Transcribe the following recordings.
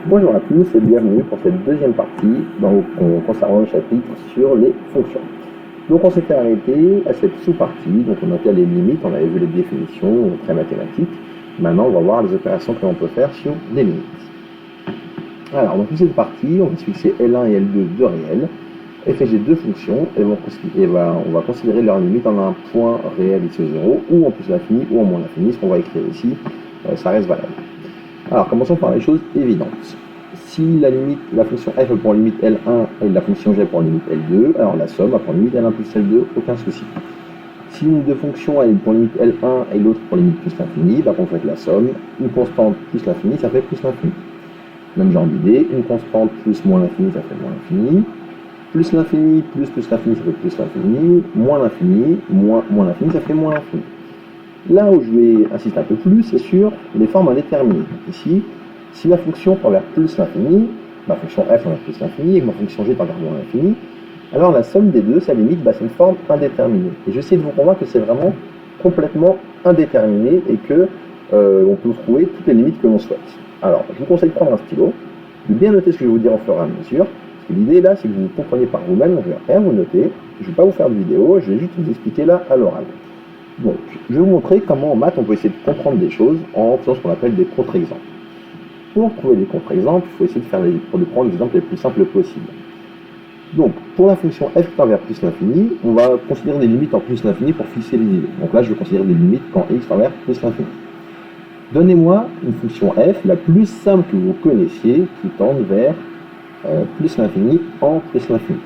Bonjour à tous et bienvenue pour cette deuxième partie concernant le chapitre sur les fonctions. Donc on s'était arrêté à cette sous-partie, donc on était à les limites, on avait vu les définitions très mathématiques. Maintenant on va voir les opérations que l'on peut faire sur les limites. Alors dans toute cette partie, on va se fixer L1 et L2 de réels, FG deux fonctions, et on va considérer leurs limites en un point réel ici au 0, ou en plus l'infini, ou en moins l'infini, ce qu'on va écrire ici, ça reste valable. Alors, commençons par les choses évidentes. Si la fonction f prend limite L1 et la fonction g prend limite L2, alors la somme va prendre limite L1 plus L2, aucun souci. Si une de fonctions elle prend limite L1 et l'autre prend limite plus l'infini, bah on fait la somme, une constante plus l'infini, ça fait plus l'infini. Même genre d'idée, une constante plus moins l'infini, ça fait moins l'infini. Plus l'infini, plus l'infini, ça fait plus l'infini. Moins l'infini, moins l'infini, ça fait moins l'infini. Là où je vais insister un peu plus, c'est sur les formes indéterminées. Donc ici, si la fonction tend vers plus l'infini, ma fonction f tend vers plus l'infini et que ma fonction g tend vers moins l'infini, alors la somme des deux, sa limite, c'est une forme indéterminée. Et j'essaie de vous convaincre que c'est vraiment complètement indéterminé et que on peut trouver toutes les limites que l'on souhaite. Alors, je vous conseille de prendre un stylo, de bien noter ce que je vais vous dire au fur et à mesure. Parce que l'idée là, c'est que vous vous compreniez par vous-même, donc je ne vais rien vous noter, je ne vais pas vous faire de vidéo, je vais juste vous expliquer là à l'oral. Donc, je vais vous montrer comment en maths on peut essayer de comprendre des choses en faisant ce qu'on appelle des contre-exemples. Pour trouver des contre-exemples, il faut essayer de prendre les exemples les plus simples possibles. Donc, pour la fonction f qui tend vers plus l'infini, on va considérer des limites en plus l'infini pour fixer les idées. Donc là, je vais considérer des limites quand x tend vers plus l'infini. Donnez-moi une fonction f la plus simple que vous connaissiez qui tende vers plus l'infini en plus l'infini.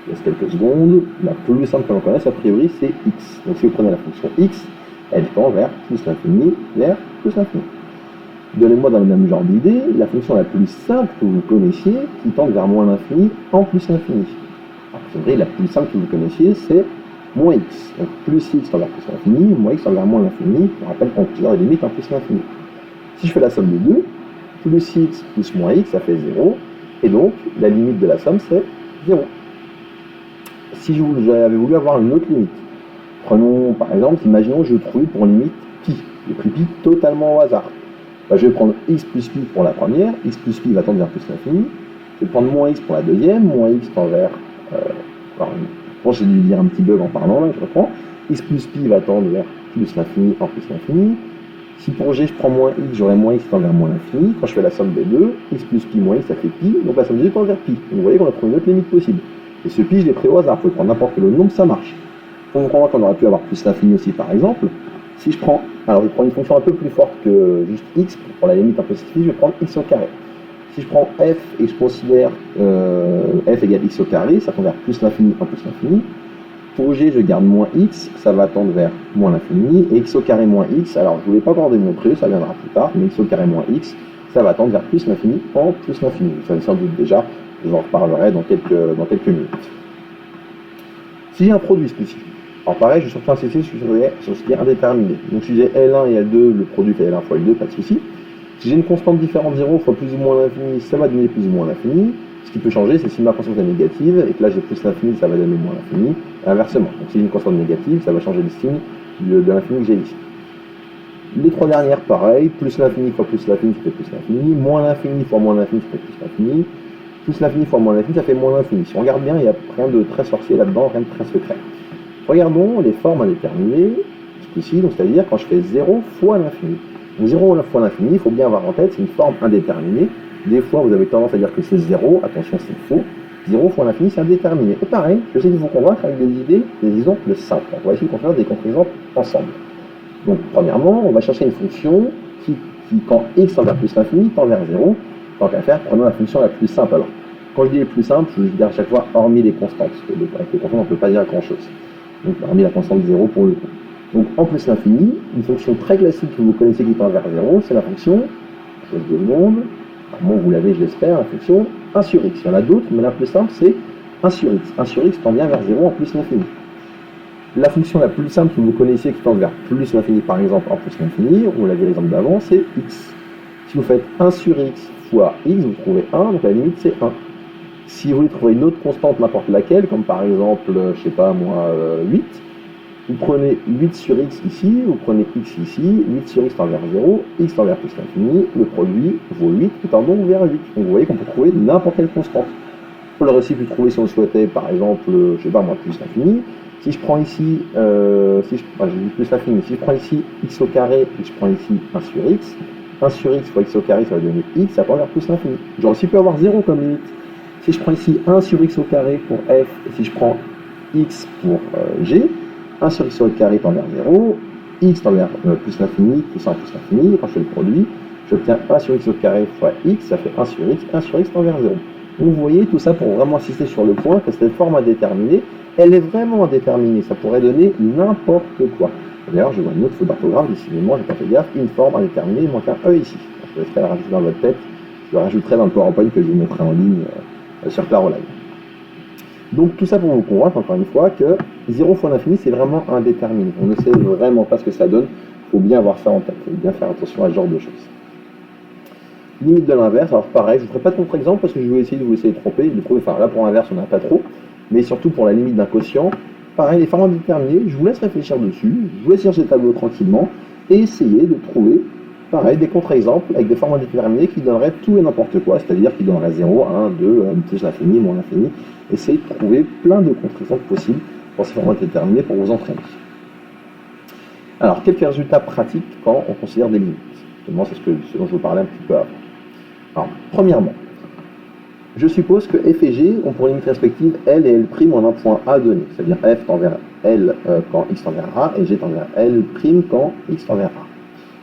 Il reste quelques secondes, la plus simple que l'on connaisse a priori c'est x. Donc si vous prenez la fonction x, elle tend vers plus l'infini, vers plus l'infini. Donnez-moi dans le même genre d'idée la fonction la plus simple que vous connaissiez qui tend vers moins l'infini en plus l'infini. C'est vrai, la plus simple que vous connaissiez c'est moins x. Donc plus x tend vers plus l'infini, moins x tend vers moins l'infini. Je rappelle qu'on considère les limites en plus l'infini. Si je fais la somme des deux, plus x plus moins x ça fait 0. Et donc la limite de la somme c'est 0. Si j'avais voulu avoir une autre limite, prenons par exemple, imaginons que je trouve pour limite pi, j'ai pris pi totalement au hasard. Ben, je vais prendre x plus pi pour la première, x plus pi va tendre vers plus l'infini, je vais prendre moins x pour la deuxième, moins x tend vers, je pense que j'ai dû dire un petit bug en parlant là, je reprends, x plus pi va tendre vers plus l'infini en plus l'infini. Si pour g je prends moins x, j'aurai moins x qui tend vers moins l'infini, quand je fais la somme des deux, x plus pi moins x ça fait pi, donc la somme des deux tend vers pi. Donc vous voyez qu'on a trouvé une autre limite possible. Et ce pi, je l'ai pris au hasard, vous pouvez prendre n'importe quel autre nombre, ça marche. Pour vous convaincre qu'on aurait pu avoir plus l'infini aussi, par exemple, si je prends, alors je prends une fonction un peu plus forte que juste x, pour la limite un peu simplifiée, je vais prendre x au carré. Si je prends f et je considère f égale x au carré, ça tend vers plus l'infini en plus l'infini. Pour g, je garde moins x, ça va tendre vers moins l'infini, et x au carré moins x, alors je ne voulais pas encore démontrer, ça viendra plus tard, mais x au carré moins x, ça va tendre vers plus l'infini en plus l'infini. Vous savez sans doute déjà. Je vous en reparlerai dans quelques minutes. Si j'ai un produit spécifique, alors pareil, je vais surtout insister sur ce qui est indéterminé. Donc si j'ai L1 et L2, le produit fait L1 fois L2, pas de souci. Si j'ai une constante différente 0 fois plus ou moins l'infini, ça va donner plus ou moins l'infini. Ce qui peut changer, c'est si ma constante est négative, et que là j'ai plus l'infini, ça va donner moins l'infini, et inversement. Donc si j'ai une constante négative, ça va changer le signe de l'infini que j'ai ici. Les trois dernières, pareil, plus l'infini fois plus l'infini, ça fait plus l'infini, moins l'infini fois moins l'infini, ça fait plus l'infini. Plus l'infini fois moins l'infini, ça fait moins l'infini. Si on regarde bien, il n'y a rien de très sorcier là-dedans, rien de très secret. Regardons les formes indéterminées, ici, donc c'est-à-dire quand je fais 0 fois l'infini. Donc 0 fois l'infini, il faut bien avoir en tête, c'est une forme indéterminée. Des fois, vous avez tendance à dire que c'est 0, attention, c'est faux. 0 fois l'infini, c'est indéterminé. Et pareil, je vais essayer de vous convaincre avec des idées, des exemples simples. On va essayer de construire des contre-exemples ensemble. Donc, premièrement, on va chercher une fonction qui quand x tend vers plus l'infini, tend vers 0. Tant qu'à faire, prenons la fonction la plus simple. Alors, quand je dis les plus simples, je dis à chaque fois hormis les constantes. Parce que avec les constantes, on ne peut pas dire grand-chose. Donc, hormis la constante 0 pour le coup. Donc, en plus l'infini, une fonction très classique que vous connaissez qui tend vers 0, c'est la fonction, chose de seconde, bon, vous l'avez, je l'espère, la fonction 1 sur x. Il y en a d'autres, mais la plus simple, c'est 1 sur x. 1 sur x tend bien vers 0 en plus l'infini. La fonction la plus simple que vous connaissez qui tend vers plus l'infini, par exemple, en plus l'infini, on l'a vu l'exemple d'avant, c'est x. Si vous faites 1 sur x fois x, vous trouvez 1, donc la limite c'est 1. Si vous voulez trouver une autre constante, n'importe laquelle, comme par exemple, je sais pas moi, 8, Vous prenez 8 sur x ici, vous prenez x ici, 8 sur x tend vers 0, x tend vers plus l'infini, le produit vaut 8 et tend donc vers 8. Donc vous voyez qu'on peut trouver n'importe quelle constante. On l'aurait aussi pu trouver si on souhaitait, par exemple, je sais pas moi, plus l'infini. Si je prends ici, j'ai dit plus l'infini, si je prends ici x au carré et que je prends ici 1 sur x, 1 sur x fois x au carré, ça va donner x, ça tend vers plus l'infini. J'aurais aussi pu avoir 0 comme limite. Si je prends ici 1 sur x au carré pour f, et si je prends x pour g, 1 sur x au carré tend vers 0, x tend vers plus l'infini, plus 1 plus l'infini, quand je fais le produit, j'obtiens 1 sur x au carré fois x, ça fait 1 sur x tend vers 0. Donc vous voyez tout ça pour vraiment insister sur le point que cette forme indéterminée, elle est vraiment indéterminée, ça pourrait donner n'importe quoi. D'ailleurs, je vois une autre faute d'orthographe, décidément, j'ai pas fait gaffe, une forme indéterminée, il manque un E ici. Je laisserai la rajouter dans votre tête, je le rajouterai dans le PowerPoint que je vous mettrai en ligne sur Claro Live. Donc tout ça pour vous convaincre encore une fois que 0 fois l'infini c'est vraiment indéterminé. On ne sait vraiment pas ce que ça donne, il faut bien avoir ça en tête, il faut bien faire attention à ce genre de choses. Limite de l'inverse, alors pareil, je ne ferai pas de contre-exemple parce que je vais essayer de vous laisser tromper, de trouver, enfin là pour l'inverse on n'a pas trop, mais surtout pour la limite d'un quotient, pareil, les formes indéterminées, je vous laisse réfléchir dessus, je vous laisse lire ces tableaux tranquillement et essayer de trouver, pareil, des contre-exemples avec des formes indéterminées qui donneraient tout et n'importe quoi, c'est-à-dire qui donneraient 0, 1, 2, plus l'infini, moins l'infini. Essayez de trouver plein de contre-exemples possibles pour ces formes indéterminées pour vous entraîner. Alors, quelques résultats pratiques quand on considère des limites. Justement, c'est ce dont je vous parlais un petit peu avant. Alors, premièrement, je suppose que f et g ont pour limite respective L et L' en un point A donné. C'est-à-dire f tend vers L quand x tend vers A et g tend vers L' quand x tend vers A.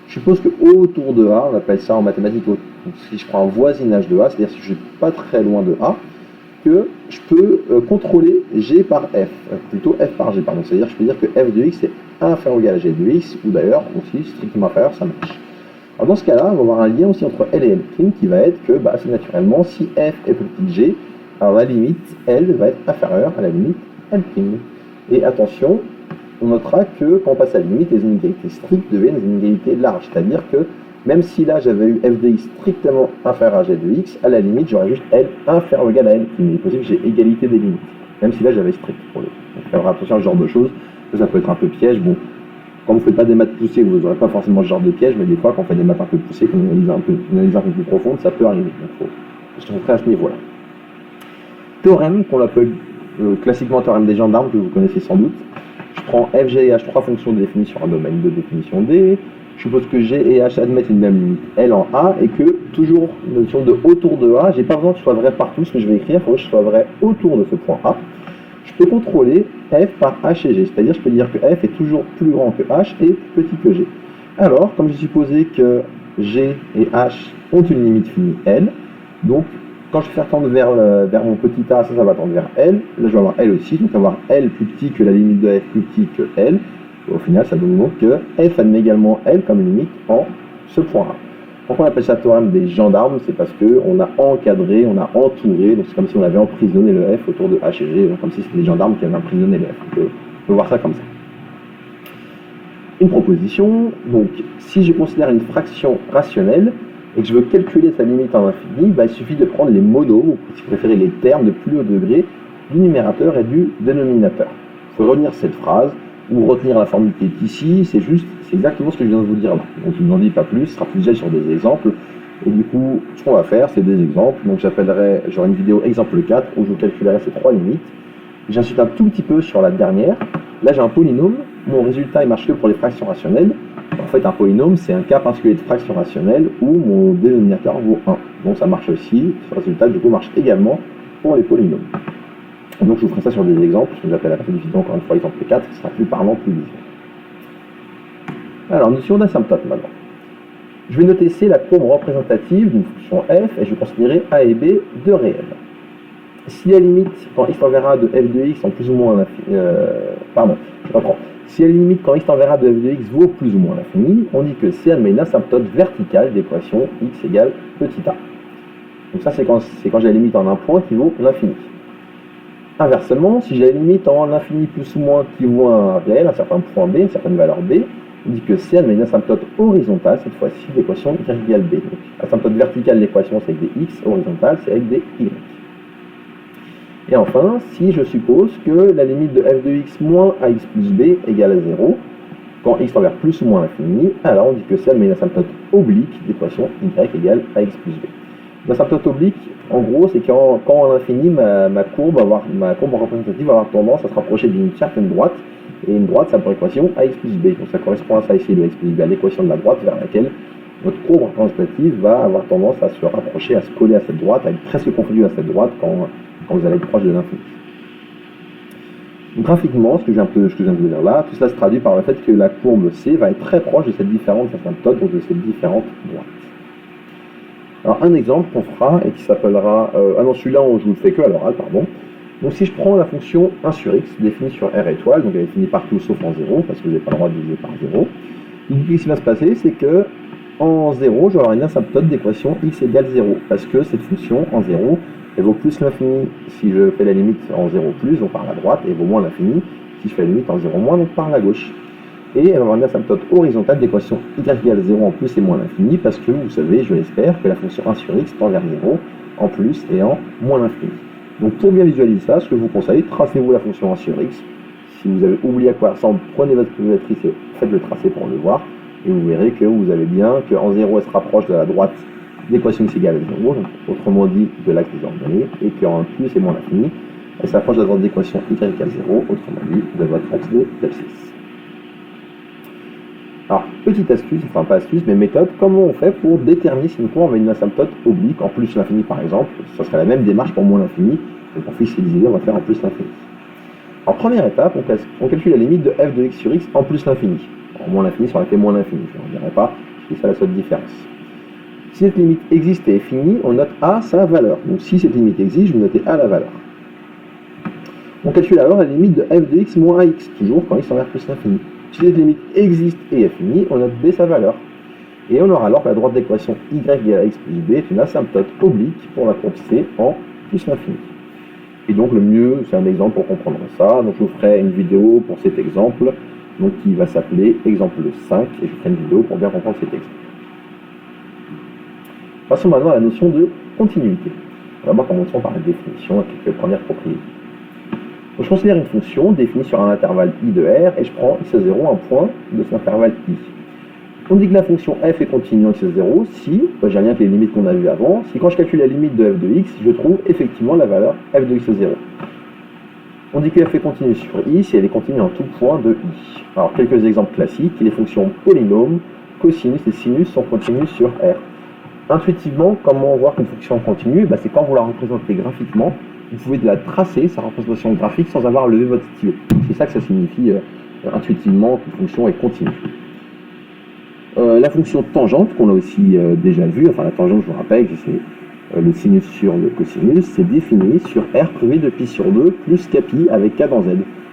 Je suppose que autour de A, on appelle ça en mathématiques, donc si je prends un voisinage de A, c'est-à-dire si je suis pas très loin de A, que je peux contrôler G par F, plutôt F par G, pardon. C'est-à-dire que je peux dire que F de X est inférieur ou égal à G de X, ou d'ailleurs aussi strictement inférieur, ça marche. Alors dans ce cas-là, on va avoir un lien aussi entre L et L' qui va être que, assez naturellement, si F est plus petit que G, alors la limite L va être inférieure à la limite L'. Et attention, on notera que quand on passe à la limite, les inégalités strictes deviennent des inégalités larges, c'est-à-dire que même si là j'avais eu f de x strictement inférieur à g de x, à la limite j'aurais juste L inférieur ou égal à L'. Il est possible que j'ai égalité des limites, même si là j'avais strict pour le coup. Donc faire attention à ce genre de choses, ça peut être un peu piège. Bon, quand vous ne faites pas des maths poussées, vous n'aurez pas forcément ce genre de piège, mais des fois quand on fait des maths un peu poussées, qu'on analyse une analyse un peu plus profonde, ça peut arriver. Donc il faut se montrer à ce niveau-là. Théorème qu'on appelle classiquement théorème des gendarmes, que vous connaissez sans doute. Je prends f, g et h, trois fonctions définies sur un domaine de définition D. Je suppose que G et H admettent une même limite L en A et que, toujours, notion de autour de A, j'ai pas besoin que ce soit vrai partout ce que je vais écrire, il faut que ce soit vrai autour de ce point A. Je peux contrôler F par H et G, c'est-à-dire je peux dire que F est toujours plus grand que H et plus petit que G. Alors, comme j'ai supposé que G et H ont une limite finie L, donc quand je vais faire tendre vers mon petit A, ça va tendre vers L, là je vais avoir L aussi, donc avoir L plus petit que la limite de F plus petit que L. Au final, ça donne donc que F admet également L comme limite en ce point A. Pourquoi on appelle ça théorème des gendarmes? C'est parce qu'on a encadré, on a entouré, donc c'est comme si on avait emprisonné le F autour de H et G, donc comme si c'était des gendarmes qui avaient emprisonné le F. On peut voir ça comme ça. Une proposition, donc si je considère une fraction rationnelle et que je veux calculer sa limite en infini, il suffit de prendre les modos, ou si vous préférez les termes de plus haut degré, du numérateur et du dénominateur. Il faut retenir cette phrase, ou retenir la formule qui est ici, c'est exactement ce que je viens de vous dire là. Donc je ne vous en dis pas plus, ce sera plus déjà sur des exemples. Et du coup, ce qu'on va faire, c'est des exemples. Donc j'aurai une vidéo exemple 4 où je vous calculerai ces trois limites. J'insiste un tout petit peu sur la dernière. Là j'ai un polynôme, mon résultat il marche que pour les fractions rationnelles. En fait un polynôme c'est un cas particulier de fraction rationnelle où mon dénominateur vaut 1. Donc ça marche aussi, ce résultat du coup marche également pour les polynômes. Donc je vous ferai ça sur des exemples, ce que j'appelle la prédivision, encore une fois exemple 4, qui sera plus parlant, plus visuel. Alors, notion d'asymptote maintenant. Je vais noter C la courbe représentative d'une fonction f et je vais considérer a et b deux réels. Si la limite quand x tend vers a de f de x en plus ou moins Si la limite quand x tend vers a de f de x vaut plus ou moins l'infini, on dit que C admet une asymptote verticale d'équation x égale petit a. Donc ça c'est quand j'ai la limite en un point qui vaut l'infini. Inversement, si j'ai la limite en l'infini plus ou moins qui vaut un réel, un certain point B, une certaine valeur B, on dit que C admet une asymptote horizontale, cette fois-ci, l'équation y égale B. Donc, asymptote verticale de l'équation, c'est avec des x, horizontale, c'est avec des y. Et enfin, si je suppose que la limite de f de x moins ax plus b égale à 0, quand x tend vers plus ou moins l'infini, alors on dit que c'est une asymptote oblique d'équation y égale ax plus b. L'asymptote oblique, en gros, c'est quand à l'infini, ma courbe représentative va avoir tendance à se rapprocher d'une certaine droite, et une droite, ça pour équation ax plus b. Donc ça correspond à ça ici, le x plus b, à l'équation de la droite vers laquelle votre courbe représentative va avoir tendance à se rapprocher, à se coller à cette droite, à être presque confondue à cette droite quand vous allez être proche de l'infini. Graphiquement, ce que je viens de dire là, tout cela se traduit par le fait que la courbe C va être très proche de cette différente asymptote, donc de ces différentes droites. Alors un exemple qu'on fera et qui s'appellera... celui-là je vous le fais que à l'oral, pardon. Donc si je prends la fonction 1 sur x définie sur R étoile, donc elle est définie partout sauf en 0, parce que vous n'avez pas le droit de diviser par 0, donc ce qui va se passer, c'est que en 0, je vais avoir une asymptote d'équation x égale 0, parce que cette fonction en 0, elle vaut plus l'infini si je fais la limite en 0 plus, donc par la droite, et vaut moins l'infini si je fais la limite en 0 moins, donc par la gauche. Et elle va avoir une asymptote horizontale d'équation y égale 0 en plus et moins l'infini, parce que vous savez, je l'espère, que la fonction 1 sur x tend vers 0 en plus et en moins l'infini. Donc pour bien visualiser ça, ce que je vous conseille, tracez-vous la fonction 1 sur x. Si vous avez oublié à quoi elle ressemble, prenez votre calculatrice et faites le tracé pour le voir. Et vous verrez que vous avez bien qu'en 0, elle se rapproche de la droite d'équation x égale 0, donc autrement dit de l'axe des ordonnées, et qu'en plus et moins l'infini, elle s'approche de la droite d'équation y égale 0, autrement dit de votre axe de l'abscisse. Alors, petite astuce, enfin pas astuce, mais méthode, comment on fait pour déterminer si une courbe a une asymptote oblique, en plus l'infini par exemple, ça serait la même démarche pour moins l'infini, et pour fidéliser, on va faire en plus l'infini. En première étape, on calcule la limite de f de x sur x en plus l'infini. En moins l'infini, ça aurait été moins l'infini, je ne dirai pas, c'est ça la seule différence. Si cette limite existe et est finie, on note A sa valeur. Donc si cette limite existe, je vais noter A la valeur. On calcule alors la limite de f de x moins ax, toujours quand x tend vers plus l'infini. Si cette limite existe et est finie, on note B sa valeur. Et on aura alors que la droite d'équation y égale à x plus b est une asymptote oblique pour la courbe C en plus l'infini. Et donc le mieux, c'est un exemple pour comprendre ça. Donc je vous ferai une vidéo pour cet exemple, donc qui va s'appeler exemple 5, et je vous ferai une vidéo pour bien comprendre cet exemple. Passons maintenant à la notion de continuité. D'abord, commençons par la définition et quelques premières propriétés. Donc, je considère une fonction définie sur un intervalle i de R et je prends x à 0 un point de cet intervalle i. On dit que la fonction f est continue en x à 0 si, j'ai un lien avec les limites qu'on a vues avant, si quand je calcule la limite de f de x, je trouve effectivement la valeur f de x à 0. On dit que f est continue sur i si elle est continue en tout point de i. Alors, quelques exemples classiques, les fonctions polynômes, cosinus et sinus sont continues sur R. Intuitivement, comment voir qu'une fonction continue, c'est quand vous la représentez graphiquement, vous pouvez la tracer, sa représentation graphique, sans avoir levé votre stylo. C'est ça que ça signifie intuitivement qu'une fonction est continue. La fonction tangente, qu'on a aussi déjà vue, enfin la tangente, je vous rappelle, c'est le sinus sur le cosinus, c'est défini sur R privé de pi sur 2 plus kpi avec k dans z.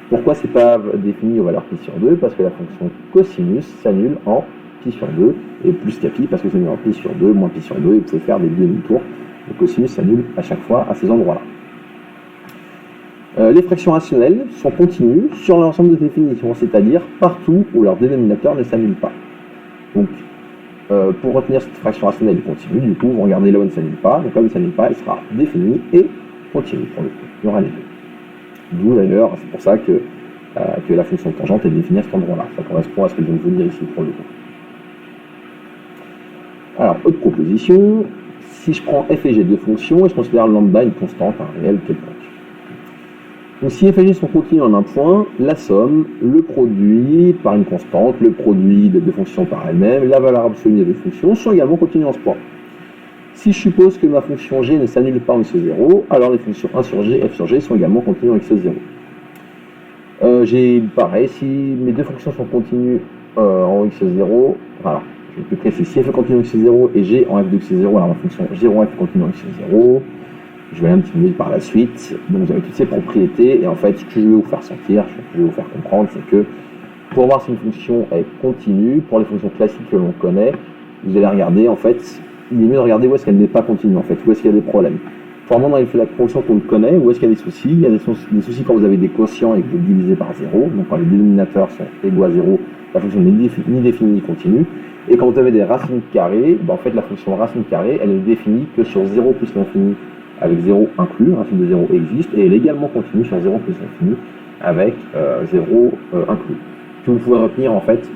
Pourquoi c'est pas défini aux valeurs pi sur 2? Parce que la fonction cosinus s'annule en pi sur 2 et plus kpi parce que c'est en pi sur 2, moins pi sur 2, et vous pouvez faire des demi-tours. Le cosinus s'annule à chaque fois à ces endroits-là. Les fractions rationnelles sont continues sur l'ensemble de définitions, c'est-à-dire partout où leur dénominateur ne s'annule pas. Donc, pour retenir cette fraction rationnelle continue, du coup, vous regardez là où elle ne s'annule pas, donc là où elle ne s'annule pas, elle sera définie et continue pour le coup. Il y aura les deux. D'où d'ailleurs, c'est pour ça que la fonction tangente est définie à cet endroit-là. Ça correspond à ce que je viens de vous dire ici pour le coup. Alors, autre proposition, si je prends f et g de fonctions et je considère lambda une constante, un réel quelconque. Donc si f et g sont continues en un point, la somme, le produit par une constante, le produit de deux fonctions par elles-mêmes, la valeur absolue des deux fonctions sont également continues en ce point. Si je suppose que ma fonction g ne s'annule pas en x0, alors les fonctions 1 sur g, f sur g sont également continues en x0. Pareil, si mes deux fonctions sont continues en x0, voilà, je vais être plus précis, si f est continue en x0 et g en f de x0, alors ma fonction g en f est continue en x0, je vais aller un petit peu mieux par la suite. Donc vous avez toutes ces propriétés, et en fait ce que je vais vous faire sentir, ce que je vais vous faire comprendre, c'est que pour voir si une fonction est continue, pour les fonctions classiques que l'on connaît, vous allez regarder, en fait, il est mieux de regarder où est-ce qu'elle n'est pas continue, en fait, où est-ce qu'il y a des problèmes. Formellement dans la fonction qu'on connaît, où est-ce qu'il y a des soucis? Il y a des soucis quand vous avez des quotients et que vous divisez par 0, donc quand les dénominateurs sont égaux à 0, la fonction n'est ni définie ni continue. Et quand vous avez des racines carrées, en fait la fonction racine carrée, elle est définie que sur 0 plus l'infini avec 0 inclus, racine de 0 existe, et elle est également continue sur 0 plus infini, avec 0 inclus. Que vous pouvez retenir en fait,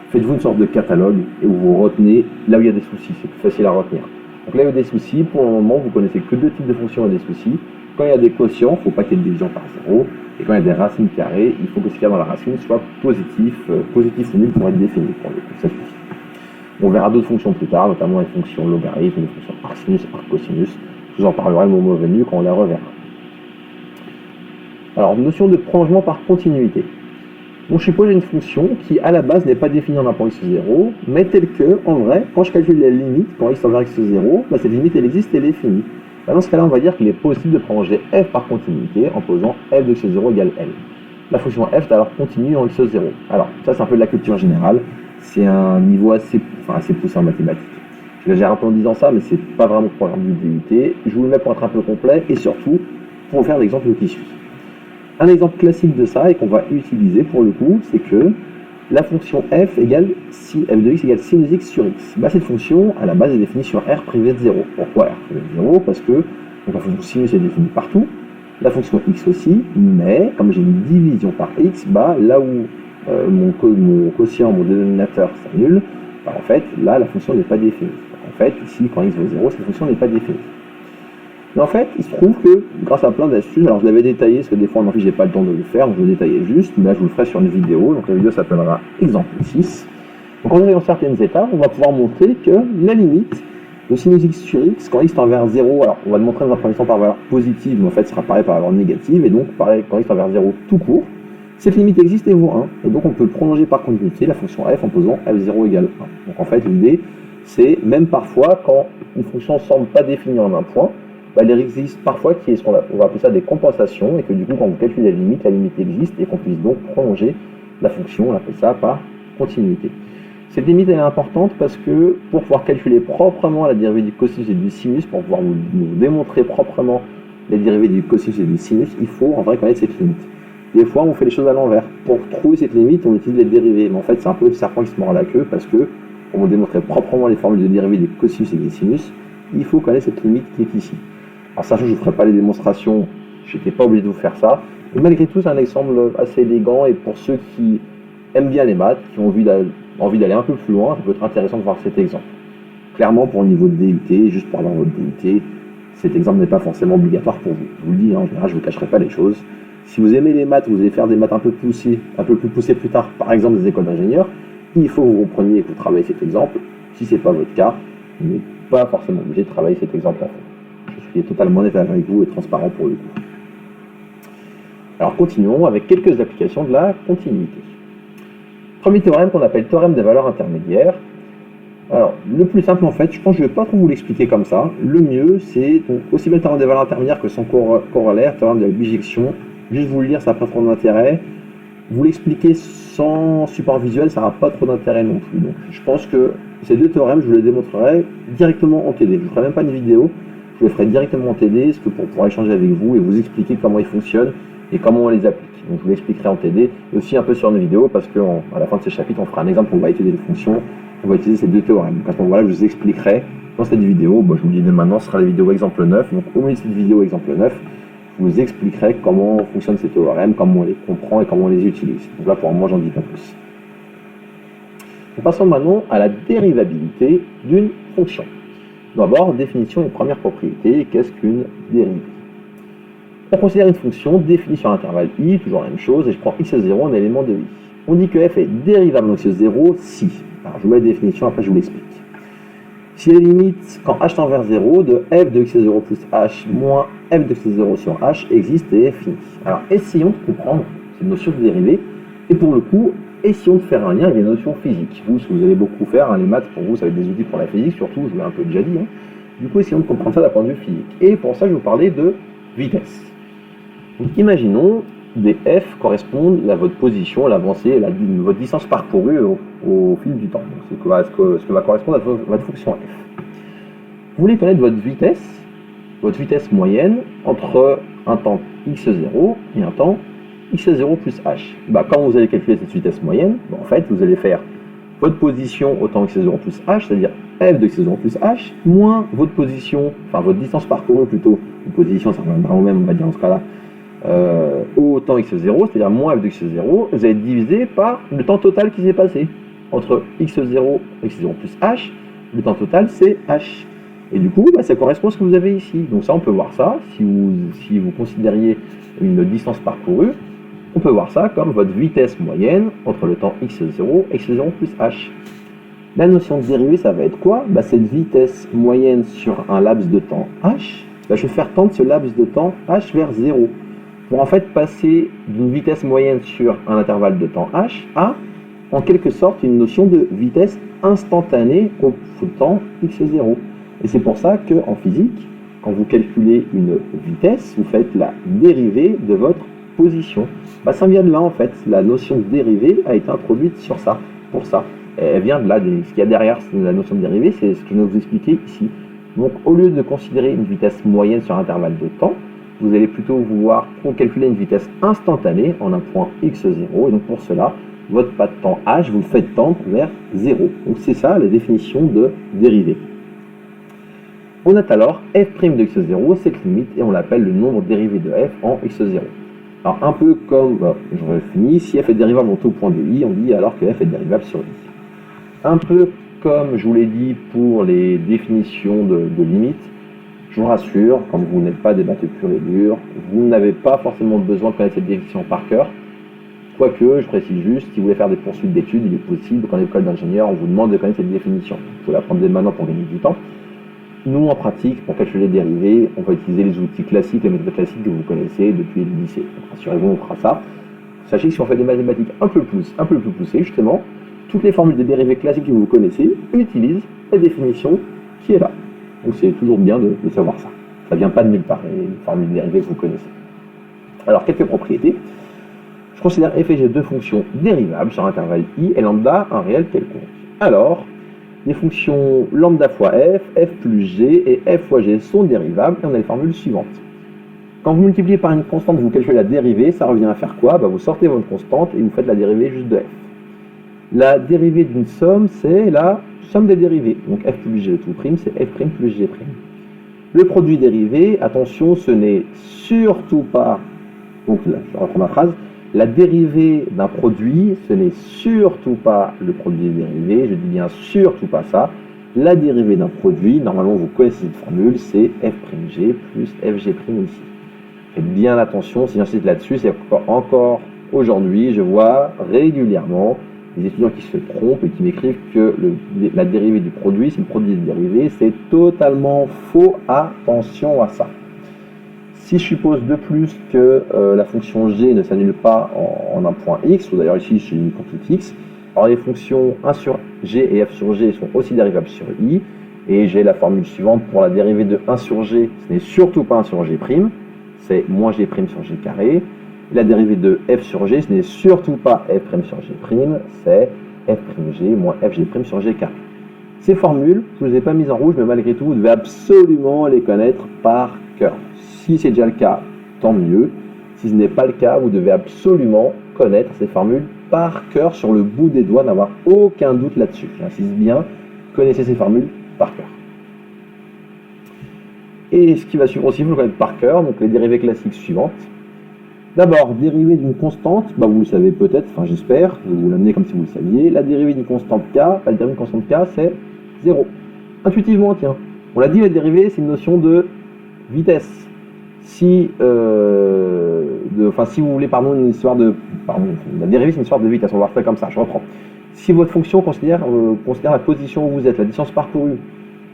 faites-vous une sorte de catalogue, et vous retenez là où il y a des soucis, c'est plus facile à retenir. Donc là il y a des soucis, pour le moment vous connaissez que deux types de fonctions et des soucis. Quand il y a des quotients, il ne faut pas qu'il y ait de division par 0, et quand il y a des racines carrées, il faut que ce qu'il y a dans la racine soit positif ou nul pour être défini pour le coup, ça suffit. On verra d'autres fonctions plus tard, notamment les fonctions logarithmes, les fonctions arcsinus, arccosinus. Je vous en parlerai le moment venu quand on les reverra. Alors, notion de prolongement par continuité. Donc, je suppose j'ai une fonction qui, à la base, n'est pas définie en un point x0, mais telle que, en vrai, quand je calcule la limite, quand x envers x0, bah, cette limite, elle existe et elle est finie. Bah, dans ce cas-là, on va dire qu'il est possible de prolonger f par continuité en posant f de x0 égale l. La fonction f est alors continue en x0. Alors, ça, c'est un peu de la culture générale. C'est un niveau assez poussé en mathématiques. Je vais un peu en disant ça, mais c'est pas vraiment le programme du DUT. Je vous le mets pour être un peu complet et surtout pour vous faire l'exemple qui suit. Un exemple classique de ça et qu'on va utiliser pour le coup, c'est que la fonction f égale f de x égale sinus x sur x. Bah, cette fonction, à la base, est définie sur r privé de 0. Pourquoi r privé de 0? Parce que donc, la fonction sinus est définie partout, la fonction x aussi, mais comme j'ai une division par x, bah, là où mon quotient, mon dénominateur s'annule, bah, en fait, là, la fonction n'est pas définie. En fait, ici, quand x vaut 0, cette fonction n'est pas définie. Mais en fait, il se trouve que, grâce à plein d'astuces, alors je l'avais détaillé, parce que des fois, en amphi, j'ai pas le temps de le faire, donc je le détaillais juste, mais là, je vous le ferai sur une vidéo, donc la vidéo s'appellera exemple 6. Donc, en arrivant à certaines étapes, on va pouvoir montrer que la limite de sinus x sur x, quand x tend vers 0, alors on va le montrer dans un premier temps par valeur positive, mais en fait, ce sera pareil par valeur négative, et donc, pareil, quand x tend vers 0 tout court, cette limite existe et vaut 1, et donc on peut prolonger par continuité la fonction f en posant f0 égale 1. Donc en fait, l'idée, c'est même parfois, quand une fonction ne semble pas définie en un point, bah, il existe parfois qui est ce qu'on va appeler ça des compensations, et que du coup, quand vous calculez la limite existe, et qu'on puisse donc prolonger la fonction, on appelle ça par continuité. Cette limite, elle est importante parce que pour pouvoir calculer proprement la dérivée du cosinus et du sinus, pour pouvoir vous démontrer proprement les dérivées du cosinus et du sinus, il faut en vrai connaître cette limite. Des fois, on fait les choses à l'envers. Pour trouver cette limite, on utilise les dérivées. Mais en fait, c'est un peu le serpent qui se mord la queue parce que, pour vous démontrer proprement les formules de dérivées des cosinus et des sinus, il faut connaître cette limite qui est ici. Alors, sachant que je ne ferai pas les démonstrations, je n'étais pas obligé de vous faire ça. Mais malgré tout, c'est un exemple assez élégant et pour ceux qui aiment bien les maths, qui ont envie d'aller un peu plus loin, ça peut être intéressant de voir cet exemple. Clairement, pour le niveau de DUT, juste pour avoir votre DUT, cet exemple n'est pas forcément obligatoire pour vous. Je vous le dis, en général, je ne vous cacherai pas les choses. Si vous aimez les maths, vous allez faire des maths un peu plus poussées plus tard, par exemple des écoles d'ingénieurs, il faut que vous repreniez et que vous travaillez cet exemple. Si ce n'est pas votre cas, vous n'êtes pas forcément obligé de travailler cet exemple à fond. Je suis totalement honnête avec vous et transparent pour le coup. Alors continuons avec quelques applications de la continuité. Premier théorème qu'on appelle théorème des valeurs intermédiaires. Alors, le plus simple en fait, je pense que je ne vais pas trop vous l'expliquer comme ça. Le mieux, c'est donc aussi bien le théorème des valeurs intermédiaires que son corollaire, théorème de la bijection. Juste vous le lire, ça n'a pas trop d'intérêt. Vous l'expliquer sans support visuel, ça n'aura pas trop d'intérêt non plus. Donc, je pense que ces deux théorèmes, je vous les démontrerai directement en TD. Je ne ferai même pas une vidéo, je les ferai directement en TD, pour pouvoir échanger avec vous et vous expliquer comment ils fonctionnent et comment on les applique. Donc, je vous l'expliquerai en TD et aussi un peu sur une vidéo parce qu'à la fin de ces chapitres, on fera un exemple où on va étudier les fonctions, on va utiliser ces deux théorèmes. Donc, à ce moment-là, je vous expliquerai dans cette vidéo. Je vous le dis dès maintenant, ce sera la vidéo exemple 9. Donc, au milieu de cette vidéo exemple 9, je vous expliquerai comment fonctionnent ces théorèmes, comment on les comprend et comment on les utilise. Donc là, pour le moment, j'en dis pas plus. Nous passons maintenant à la dérivabilité d'une fonction. D'abord, définition et première propriété. Qu'est-ce qu'une dérivée? On considère une fonction définie sur l'intervalle i, toujours la même chose, et je prends x0 un élément de i. On dit que f est dérivable de x0 si. Alors, je vous mets la définition, après je vous l'explique. Si la limite, quand h tend vers 0, de f de x0 plus h moins f de x0 sur h existe et est finie. Alors, essayons de comprendre cette notion de dérivée, et pour le coup, essayons de faire un lien avec les notions physiques. Vous, ce que vous allez beaucoup faire, les maths, pour vous, ça va être des outils pour la physique, surtout, je vous l'ai un peu déjà dit. Du coup, essayons de comprendre ça d'un point de vue physique. Et pour ça, je vais vous parler de vitesse. Donc, imaginons des f correspondent à votre position, l'avancée, votre distance parcourue au fil du temps. Donc, ce que va correspondre à votre fonction f. Vous voulez connaître votre vitesse moyenne entre un temps x0 et un temps x0 plus h. Quand vous allez calculer cette vitesse moyenne, en fait, vous allez faire votre position au temps x0 plus h, c'est-à-dire f de x0 plus h, moins votre position, enfin votre distance parcourue plutôt, une position ça reviendra au même, on va dire dans ce cas-là, au temps x0, c'est-à-dire moins f de x0, vous allez diviser par le temps total qui s'est passé. Entre x0 et x0 plus h, le temps total c'est h. Et du coup, ça correspond à ce que vous avez ici. Donc ça, on peut voir ça, si vous considériez une distance parcourue, on peut voir ça comme votre vitesse moyenne entre le temps x0 et x0 plus h. La notion de dérivée, ça va être quoi? Cette vitesse moyenne sur un laps de temps h, je vais faire tendre ce laps de temps h vers 0. Pour en fait passer d'une vitesse moyenne sur un intervalle de temps h à, en quelque sorte, une notion de vitesse instantanée au temps x0. Et c'est pour ça qu'en physique, quand vous calculez une vitesse, vous faites la dérivée de votre position. Ça vient de là en fait, la notion de dérivée a été introduite sur ça, pour ça. Elle vient de là, ce qu'il y a derrière la notion de dérivée, c'est ce que je vais vous expliquer ici. Donc au lieu de considérer une vitesse moyenne sur un intervalle de temps, vous allez plutôt vouloir calculer une vitesse instantanée en un point x0, et donc pour cela, votre pas de temps h, vous le faites tendre vers 0. Donc c'est ça la définition de dérivée. On note alors f' de x0, cette limite, et on l'appelle le nombre dérivé de f en x0. Alors un peu comme, je finis, si f est dérivable en tout point de i, on dit alors que f est dérivable sur i. Un peu comme je vous l'ai dit pour les définitions de limites, je vous rassure, quand vous n'êtes pas des maths purs et durs, vous n'avez pas forcément besoin de connaître cette définition par cœur. Quoique, je précise juste, si vous voulez faire des poursuites d'études, il est possible qu'en école d'ingénieur, on vous demande de connaître cette définition. Vous pouvez l'apprendre dès maintenant pour gagner du temps. Nous, en pratique, pour calculer les dérivés, on va utiliser les outils classiques, les méthodes classiques que vous connaissez depuis le lycée. Donc, rassurez-vous, on fera ça. Sachez que si on fait des mathématiques un peu plus poussées, justement, toutes les formules des dérivés classiques que vous connaissez utilisent la définition qui est là. Donc c'est toujours bien de savoir ça. Ça ne vient pas de nulle part, les formules de dérivés que vous connaissez. Alors, quelques propriétés. Je considère f et g deux fonctions dérivables sur l'intervalle i et lambda un réel quelconque. Alors, les fonctions lambda fois f plus g et f fois g sont dérivables et on a les formules suivantes. Quand vous multipliez par une constante, vous calculez la dérivée, ça revient à faire quoi? Vous sortez votre constante et vous faites la dérivée juste de f. La dérivée d'une somme, c'est la somme des dérivées. Donc f plus g tout prime, c'est f' plus g'. Le produit dérivé, attention, ce n'est surtout pas, donc là, je reprends ma phrase, la dérivée d'un produit, ce n'est surtout pas le produit dérivé, je dis bien surtout pas ça. La dérivée d'un produit, normalement vous connaissez cette formule, c'est f'g plus fg' ici. Faites bien attention, si j'insiste là-dessus, c'est encore aujourd'hui, je vois régulièrement des étudiants qui se trompent et qui m'écrivent que la dérivée du produit, c'est le produit dérivé, c'est totalement faux, attention à ça. Si je suppose de plus que la fonction g ne s'annule pas en un point x, ou d'ailleurs ici j'ai mis pour tout x, alors les fonctions 1 sur g et f sur g sont aussi dérivables sur i, et j'ai la formule suivante pour la dérivée de 1 sur g, ce n'est surtout pas 1 sur g', c'est moins g' sur g carré. La dérivée de f sur g, ce n'est surtout pas f' sur g', c'est f'g moins fg' sur g carré. Ces formules, je ne vous ai pas mises en rouge, mais malgré tout, vous devez absolument les connaître par cœur. Si c'est déjà le cas, tant mieux. Si ce n'est pas le cas, vous devez absolument connaître ces formules par cœur, sur le bout des doigts, n'avoir aucun doute là-dessus. J'insiste bien, connaissez ces formules par cœur. Et ce qui va suivre aussi, vous le connaissez par cœur, donc les dérivées classiques suivantes. D'abord, dérivée d'une constante, vous le savez peut-être, enfin j'espère, vous l'amenez comme si vous le saviez. La dérivée d'une constante k, la dérivée d'une constante k, c'est 0. Intuitivement, tiens. On l'a dit, la dérivée, c'est une notion de vitesse. Si vous voulez, une histoire de... la dérivée, c'est une histoire de vitesse, on va voir ça comme ça, je reprends. Si votre fonction considère la position où vous êtes, la distance parcourue,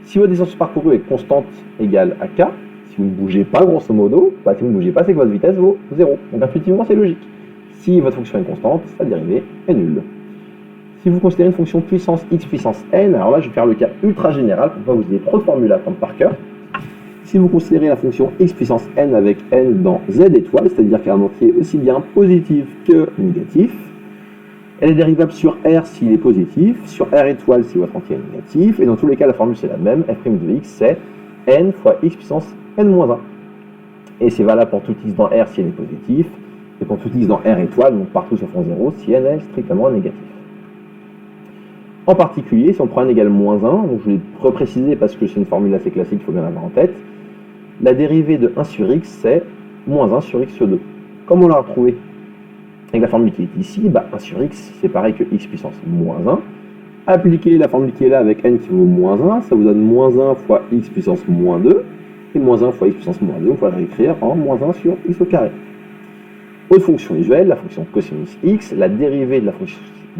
si votre distance parcourue est constante égale à k, si vous ne bougez pas, grosso modo, si vous ne bougez pas, c'est que votre vitesse vaut 0. Donc intuitivement, c'est logique. Si votre fonction est constante, sa dérivée est nulle. Si vous considérez une fonction puissance x puissance n, alors là, je vais faire le cas ultra général, pour pas vous ayez trop de formules à prendre par cœur. Si vous considérez la fonction x puissance n avec n dans z étoile, c'est-à-dire qu'elle a un entier aussi bien positif que négatif, elle est dérivable sur r s'il est positif, sur r étoile si votre entier est négatif, et dans tous les cas, la formule c'est la même, f' de x, c'est n fois x puissance n-1. Et c'est valable pour tout x dans R si n est positif, et pour tout x dans R étoile, donc partout sur fond 0, si n est strictement négatif. En particulier, si on prend n égale moins 1, donc je vais repréciser parce que c'est une formule assez classique, il faut bien l'avoir en tête, la dérivée de 1 sur x, c'est moins 1 sur x sur 2. Comment on l'a retrouvé avec la formule qui est ici, 1 sur x, c'est pareil que x puissance moins 1. Appliquez la formule qui est là avec n qui vaut moins 1, ça vous donne moins 1 fois x puissance moins 2, et moins 1 fois x puissance moins 2, on peut la réécrire en moins 1 sur x au carré. Autre fonction usuelle, la fonction cosinus x, la dérivée de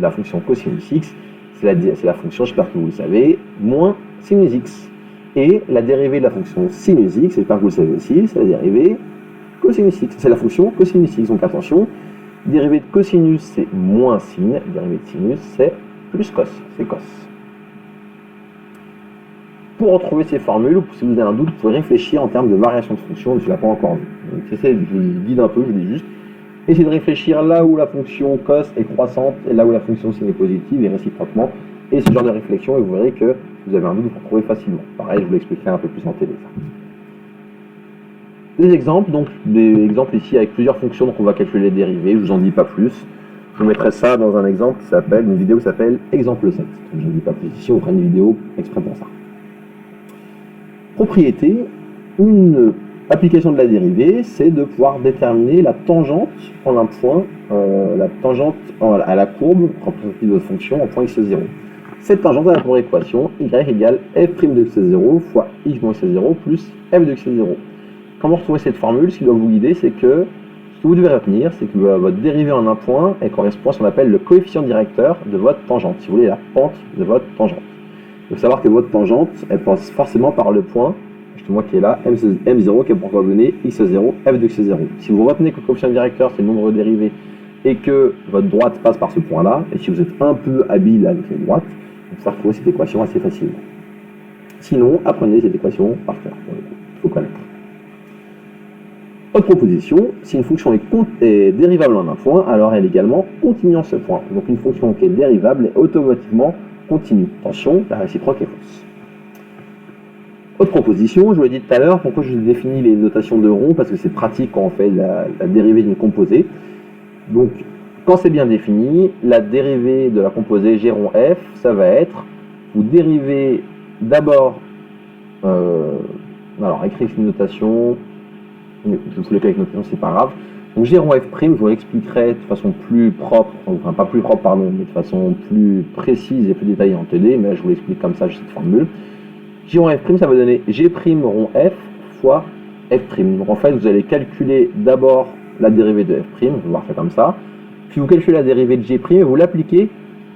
la fonction cosinus x, c'est la fonction, j'espère que vous le savez, moins sinus x. Et la dérivée de la fonction sinus x, j'espère que vous le savez aussi, c'est la dérivée cosinus x. C'est la fonction cosinus x, donc attention, dérivée de cosinus c'est moins sin, dérivée de sinus c'est plus cos, c'est cos. Pour retrouver ces formules, si vous avez un doute, vous pouvez réfléchir en termes de variation de fonction, je ne l'ai pas encore vu. Donc je vous guide un peu, je vous dis juste, essayez de réfléchir là où la fonction cos est croissante et là où la fonction sin est positive et réciproquement. Et ce genre de réflexion, et vous verrez que vous avez un doute, vous retrouver facilement. Pareil, je vous l'expliquerai un peu plus en télé. Des exemples, donc des exemples ici avec plusieurs fonctions, donc on va calculer les dérivées, je vous en dis pas plus. Je vous mettrai ça dans un exemple qui s'appelle, une vidéo qui s'appelle exemple 7. Donc je ne dis pas plus ici, on fera une vidéo exprès pour ça. Propriété, une application de la dérivée, c'est de pouvoir déterminer la tangente en un point, la tangente à la courbe représentative de votre fonction en point x0. Cette tangente a pour équation y égale f' de x0 fois x moins x0 plus f de x0. Comment retrouver cette formule? Ce qui doit vous guider, c'est que ce que vous devez retenir, c'est que votre dérivée en un point elle correspond à ce qu'on appelle le coefficient directeur de votre tangente, si vous voulez la pente de votre tangente. Il faut savoir que votre tangente, elle passe forcément par le point, justement qui est là, m0 qui est pour coordonner x0, f de x0. Si vous retenez que le coefficient directeur c'est le nombre dérivé et que votre droite passe par ce point-là, et si vous êtes un peu habile avec les droites, vous pouvez retrouver cette équation assez facilement. Sinon, apprenez cette équation par cœur, il faut connaître. Autre proposition, si une fonction est dérivable en un point, alors elle est également continue en ce point. Donc une fonction qui est dérivable est automatiquement continue. Attention, la réciproque est fausse. Autre proposition, je vous l'ai dit tout à l'heure, pourquoi je définis les notations de rond, parce que c'est pratique quand on fait la dérivée d'une composée. Donc, quand c'est bien défini, la dérivée de la composée g rond f, ça va être, vous dérivez d'abord, alors écrire une notation, je vous l'ai fait avec notation, c'est pas grave. Donc g rond f', je vous l'expliquerai de façon plus propre, enfin pas plus propre, pardon, mais de façon plus précise et plus détaillée en TD, mais là je vous l'explique comme ça, j'ai cette formule. G rond f', ça va donner g' rond f fois f'. Donc en fait, vous allez calculer d'abord la dérivée de f', je vais voir ça comme ça, puis vous calculez la dérivée de g' et vous l'appliquez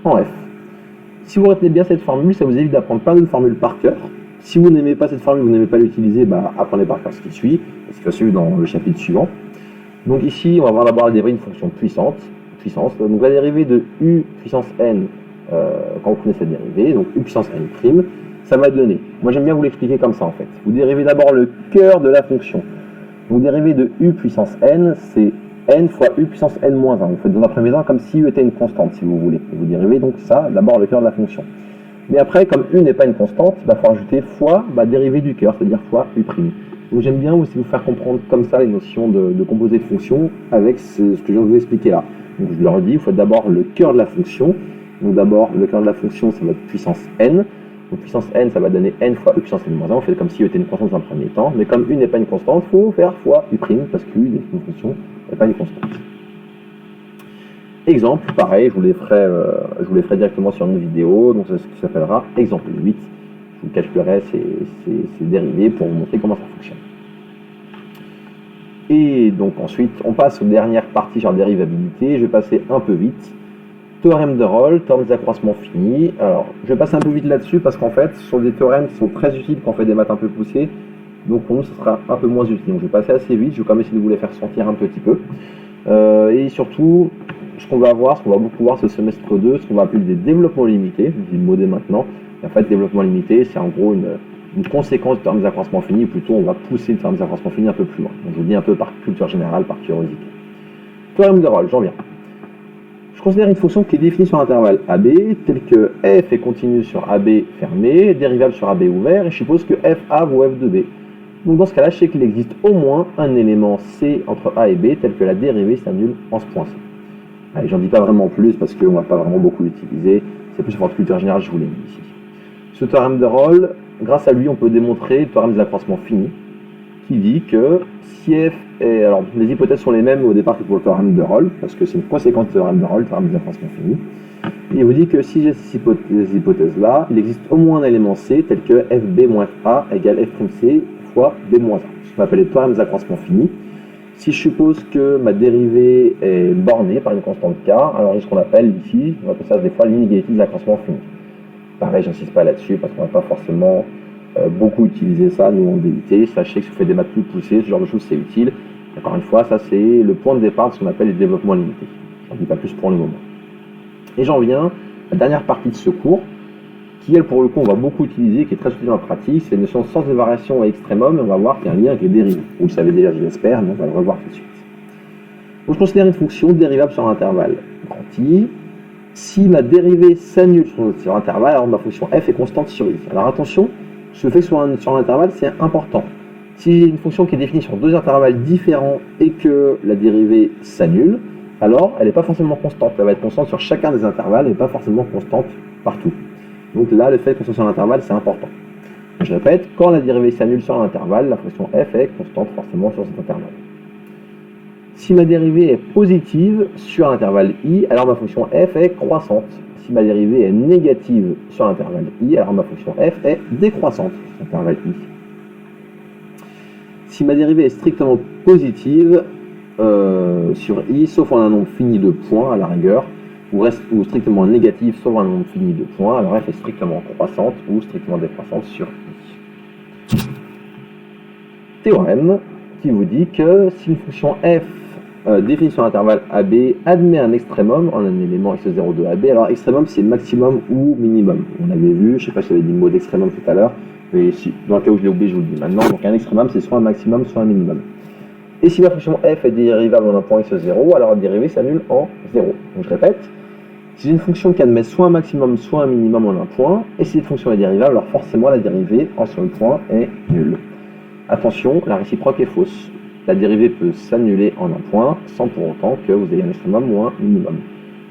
en f. Si vous retenez bien cette formule, ça vous évite d'apprendre plein d'autres formules par cœur. Si vous n'aimez pas cette formule, vous n'aimez pas l'utiliser, apprenez par cœur ce qui suit, ce qui va suivre dans le chapitre suivant. Donc ici, on va voir d'abord la dérivée d'une fonction puissance. Donc la dérivée de u puissance n, quand vous prenez cette dérivée, donc u puissance n', ça va donner, moi j'aime bien vous l'expliquer comme ça en fait. Vous dérivez d'abord le cœur de la fonction. Vous dérivez de u puissance n, c'est n fois u puissance n moins 1. Vous faites dans un premier temps comme si u était une constante, si vous voulez. Et vous dérivez donc ça, d'abord le cœur de la fonction. Mais après, comme u n'est pas une constante, il va falloir ajouter fois dérivée du cœur, c'est-à-dire fois u'. Donc j'aime bien aussi vous faire comprendre comme ça les notions de composés de fonction avec ce que je viens de vous expliquer là. Donc je le redis, vous faites d'abord le cœur de la fonction. Donc d'abord, le cœur de la fonction, c'est votre puissance n. Donc puissance n, ça va donner n fois u puissance n moins 1. On fait comme si u était une constante dans un premier temps. Mais comme u n'est pas une constante, il faut faire fois u', parce que u est une fonction, n'est pas une constante. Exemple, pareil, je vous les ferai directement sur une vidéo. Donc c'est ce qui s'appellera exemple 8. Je vous calculerai ces dérivés pour vous montrer comment ça fonctionne. Et donc ensuite, on passe aux dernières parties sur la dérivabilité. Je vais passer un peu vite. Théorème de Rolle, théorème d'accroissement fini. Alors, je vais passer un peu vite là-dessus parce qu'en fait, ce sont des théorèmes qui sont très utiles quand on fait des maths un peu poussées. Donc pour nous, ce sera un peu moins utile. Donc je vais passer assez vite. Je vais quand même essayer de vous les faire sentir un petit peu. Et surtout, ce qu'on va voir, ce qu'on va beaucoup voir ce semestre 2, ce qu'on va appeler des développements limités. Je dis le mot dès maintenant. Et en fait, développement limité, c'est en gros une conséquence du théorème d'accroissement fini. Plutôt, on va pousser le théorème d'accroissement fini un peu plus loin. Donc je vous dis un peu par culture générale, par curiosité. Théorème de Rolle, j'en viens. Je considère une fonction qui est définie sur l'intervalle AB, telle que f est continue sur AB fermé, dérivable sur AB ouvert, et je suppose que FA vaut F de B. Donc dans ce cas-là, je sais qu'il existe au moins un élément C entre A et B, tel que la dérivée s'annule en ce point C. Allez, j'en dis pas vraiment plus parce qu'on va pas vraiment beaucoup l'utiliser. C'est plus pour culture générale, je vous l'ai mis ici. Ce théorème de Rolle, grâce à lui, on peut démontrer le théorème des accroissements finis, qui dit que si f est... Alors, les hypothèses sont les mêmes au départ que pour le théorème de Rolle, parce que c'est une conséquence du théorème de Rolle, le théorème des accroissements finis. Et il vous dit que si j'ai ces hypothèses-là, il existe au moins un élément C tel que fb moins fa égale f'c fois b moins 1. Ce qu'on appelle les théorèmes des accroissements finis. Si je suppose que ma dérivée est bornée par une constante k, alors j'ai ce qu'on appelle ici, on appelle ça des fois l'inégalité des accroissements finis. Pareil, j'insiste pas là-dessus parce qu'on va pas forcément beaucoup utiliser ça, nous en DUT. Sachez que si vous faites des maths plus poussées, ce genre de choses c'est utile. Encore une fois, ça c'est le point de départ de ce qu'on appelle les développements limités. J'en dis pas plus pour le moment. Et j'en viens à la dernière partie de ce cours, qui elle pour le coup on va beaucoup utiliser, qui est très utilisée en pratique, c'est la notion de sens de variation et extrémum, et on va voir qu'il y a un lien avec les dérivées. Vous le savez déjà, je l'espère, mais on va le revoir tout de suite. Donc je considère une fonction dérivable sur un intervalle grand I. Si ma dérivée s'annule sur l'intervalle, alors ma fonction f est constante sur i. Alors attention, ce fait que sur un intervalle, c'est important. Si j'ai une fonction qui est définie sur deux intervalles différents et que la dérivée s'annule, alors elle n'est pas forcément constante. Elle va être constante sur chacun des intervalles et pas forcément constante partout. Donc là, le fait qu'on soit sur l'intervalle, c'est important. Je répète, quand la dérivée s'annule sur l'intervalle, la fonction f est constante forcément sur cet intervalle. Si ma dérivée est positive sur l'intervalle i, alors ma fonction f est croissante. Si ma dérivée est négative sur l'intervalle i, alors ma fonction f est décroissante sur l'intervalle i. Si ma dérivée est strictement positive sur i, sauf en un nombre fini de points à la rigueur, ou strictement négative sauf en un nombre fini de points, alors f est strictement croissante ou strictement décroissante sur i. Théorème qui vous dit que si une fonction f définie sur l'intervalle AB admet un extrémum en un élément x0 de AB. Alors extrémum c'est maximum ou minimum. On avait vu, je ne sais pas si j'avais dit le mot d'extrémum tout à l'heure, mais si, dans le cas où je l'ai oublié, je vous le dis maintenant. Donc un extrémum c'est soit un maximum, soit un minimum. Et si ma fonction f est dérivable en un point x0, alors la dérivée s'annule en 0. Donc je répète, si j'ai une fonction qui admet soit un maximum, soit un minimum en un point, et si cette fonction est dérivable, alors forcément la dérivée en ce point est nulle. Attention, la réciproque est fausse. La dérivée peut s'annuler en un point sans pour autant que vous ayez un extrémum ou un minimum.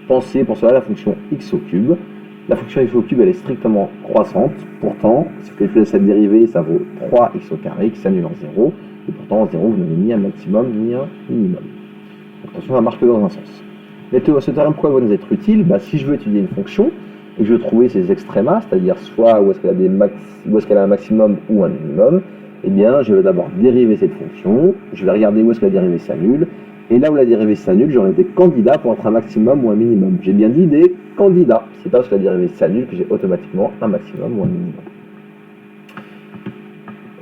Pensez pour cela à la fonction x au cube. La fonction x au cube elle est strictement croissante. Pourtant, si vous calculez cette dérivée, ça vaut 3x au carré qui s'annule en 0. Et pourtant en 0, vous n'avez ni un maximum ni un minimum. Donc, attention, ça marche que dans un sens. Mais ce théorème, pourquoi va nous être utile? Si je veux étudier une fonction et que je veux trouver ses extrémas, c'est-à-dire soit où est-ce qu'elle a un maximum ou un minimum, eh bien, je vais d'abord dériver cette fonction, je vais regarder où est-ce que la dérivée s'annule, et là où la dérivée s'annule, j'aurai des candidats pour être un maximum ou un minimum. J'ai bien dit des candidats, c'est pas parce que la dérivée s'annule que j'ai automatiquement un maximum ou un minimum.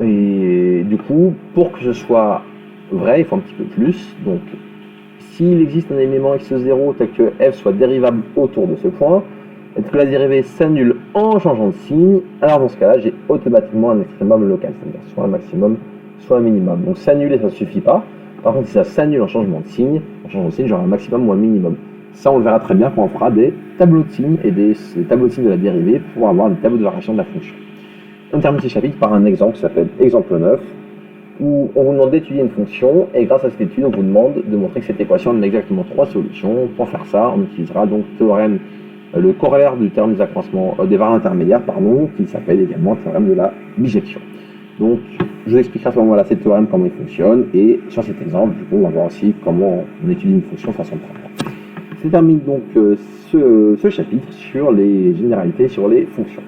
Et du coup, pour que ce soit vrai, il faut un petit peu plus. Donc, s'il existe un élément x0 tel que f soit dérivable autour de ce point, et que la dérivée s'annule en changeant de signe, alors dans ce cas-là, j'ai automatiquement un extrémum local, c'est-à-dire soit un maximum, soit un minimum. Donc s'annuler, ça ne suffit pas. Par contre, si ça s'annule en changement de signe, j'aurai un maximum ou un minimum. Ça, on le verra très bien quand on fera des tableaux de signes et des tableaux de signes de la dérivée pour avoir des tableaux de variation de la fonction. On termine ce chapitre par un exemple qui s'appelle exemple 9, où on vous demande d'étudier une fonction, et grâce à cette étude, on vous demande de montrer que cette équation a exactement 3 solutions. Pour faire ça, on utilisera donc le corollaire du théorème des accroissements des variables intermédiaires, qui s'appelle également le théorème de la bijection. Donc, je vous expliquerai à ce moment-là ces théorèmes, comment ils fonctionnent, et sur cet exemple, du coup, on va voir aussi comment on étudie une fonction de façon propre. C'est termine donc ce chapitre sur les généralités sur les fonctions.